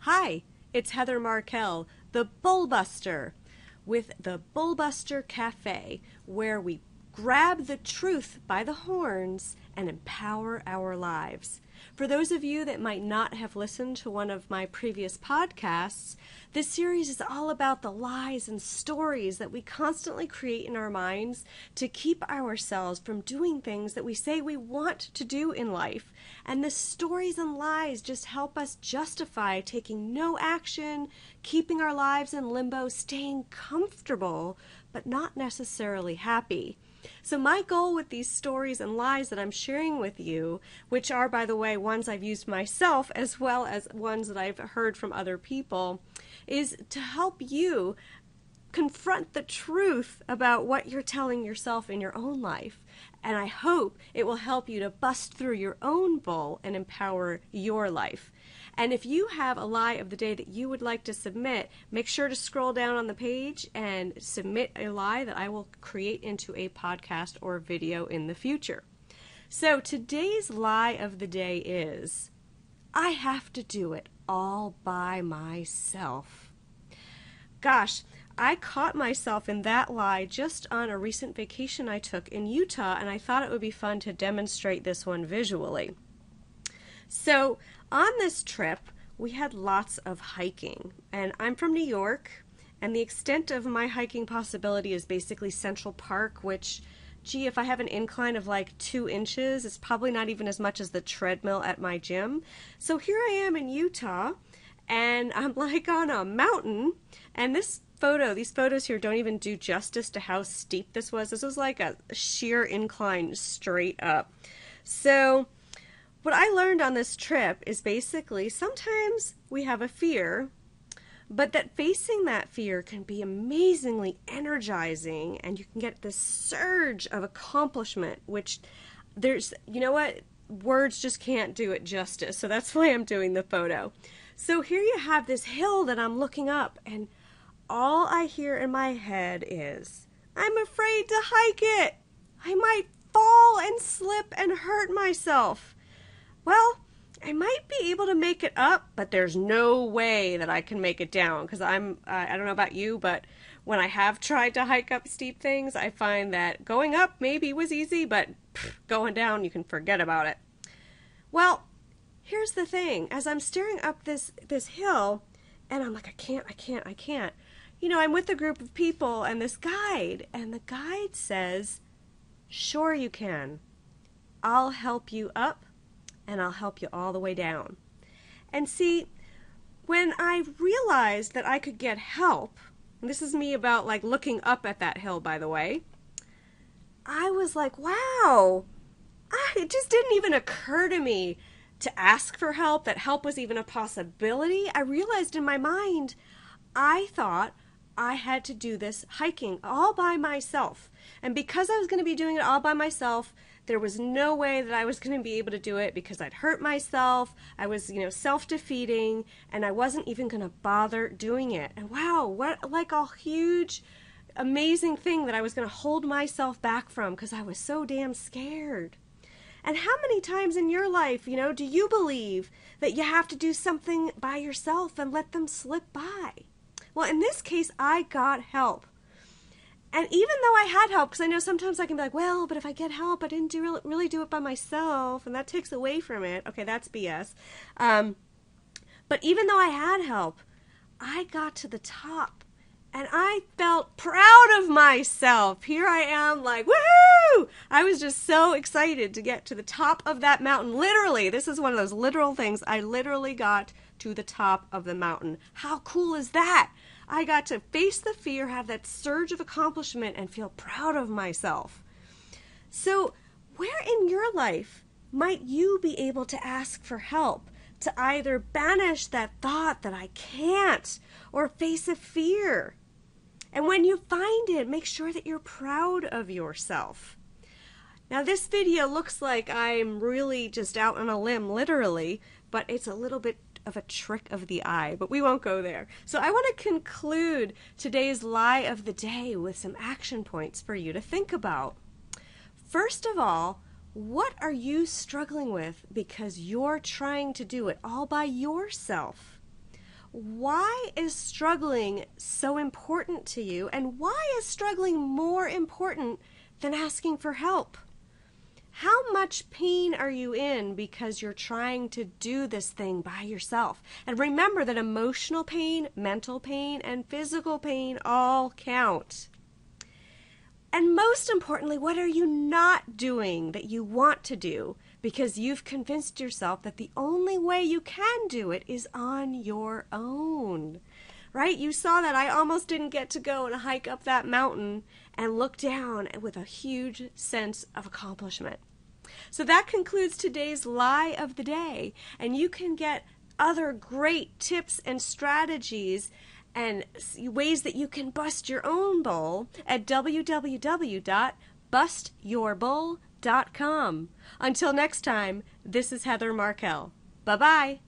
Hi, it's Heather Markel, the Bullbuster, with the Bullbuster Cafe, where we grab the truth by the horns and empower our lives. For those of you that might not have listened to one of my previous podcasts, this series is all about the lies and stories that we constantly create in our minds to keep ourselves from doing things that we say we want to do in life. And the stories and lies just help us justify taking no action, keeping our lives in limbo, staying comfortable, but not necessarily happy. So my goal with these stories and lies that I'm sharing with you, which are, by the way, ones I've used myself as well as ones that I've heard from other people, is to help you confront the truth about what you're telling yourself in your own life. And I hope it will help you to bust through your own bull and empower your life. And if you have a lie of the day that you would like to submit, make sure to scroll down on the page and submit a lie that I will create into a podcast or video in the future. So today's lie of the day is, I have to do it all by myself. Gosh, I caught myself in that lie just on a recent vacation I took in Utah, and I thought it would be fun to demonstrate this one visually. So on this trip, we had lots of hiking, and I'm from New York, and the extent of my hiking possibility is basically Central Park, which, gee, if I have an incline of like 2 inches, it's probably not even as much as the treadmill at my gym. So here I am in Utah, and I'm like on a mountain, and these photos here don't even do justice to how steep this was. This was like a sheer incline straight up. So what I learned on this trip is basically sometimes we have a fear, but that facing that fear can be amazingly energizing, and you can get this surge of accomplishment, which there's, you know what, words just can't do it justice. So that's why I'm doing the photo. So here you have this hill that I'm looking up, and all I hear in my head is, I'm afraid to hike it. I might fall and slip and hurt myself. Well, I might be able to make it up, but there's no way that I can make it down, because I don't know about you, but when I have tried to hike up steep things, I find that going up maybe was easy, but going down, you can forget about it. Well, here's the thing. As I'm staring up this hill, and I'm like, I can't. You know, I'm with a group of people and this guide, and the guide says, sure you can. I'll help you up, and I'll help you all the way down. And see, when I realized that I could get help, and this is me about like looking up at that hill, by the way, I was like, wow, it just didn't even occur to me to ask for help, that help was even a possibility. I realized in my mind, I thought I had to do this hiking all by myself. And because I was going to be doing it all by myself, there was no way that I was going to be able to do it because I'd hurt myself. I was, self-defeating, and I wasn't even going to bother doing it. And wow, what like a huge, amazing thing that I was going to hold myself back from because I was so damn scared. And how many times in your life, do you believe that you have to do something by yourself and let them slip by? Well, in this case, I got help. And even though I had help, because I know sometimes I can be like, well, but if I get help, I didn't really do it by myself, and that takes away from it. Okay, that's BS. But even though I had help, I got to the top, and I felt proud of myself. Here I am like, woohoo! I was just so excited to get to the top of that mountain. Literally, this is one of those literal things. I literally got to the top of the mountain. How cool is that? I got to face the fear, have that surge of accomplishment, and feel proud of myself. So where in your life might you be able to ask for help to either banish that thought that I can't or face a fear? And when you find it, make sure that you're proud of yourself. Now this video looks like I'm really just out on a limb, literally, but it's a little bit of a trick of the eye, but we won't go there. So I want to conclude today's lie of the day with some action points for you to think about. First of all, what are you struggling with because you're trying to do it all by yourself? Why is struggling so important to you, and why is struggling more important than asking for help? How much pain are you in because you're trying to do this thing by yourself? And remember that emotional pain, mental pain, and physical pain all count. And most importantly, what are you not doing that you want to do because you've convinced yourself that the only way you can do it is on your own? Right? You saw that I almost didn't get to go and hike up that mountain and look down with a huge sense of accomplishment. So that concludes today's lie of the day, and you can get other great tips and strategies and ways that you can bust your own bull at www.bustyourbull.com. Until next time, this is Heather Markell. Bye-bye.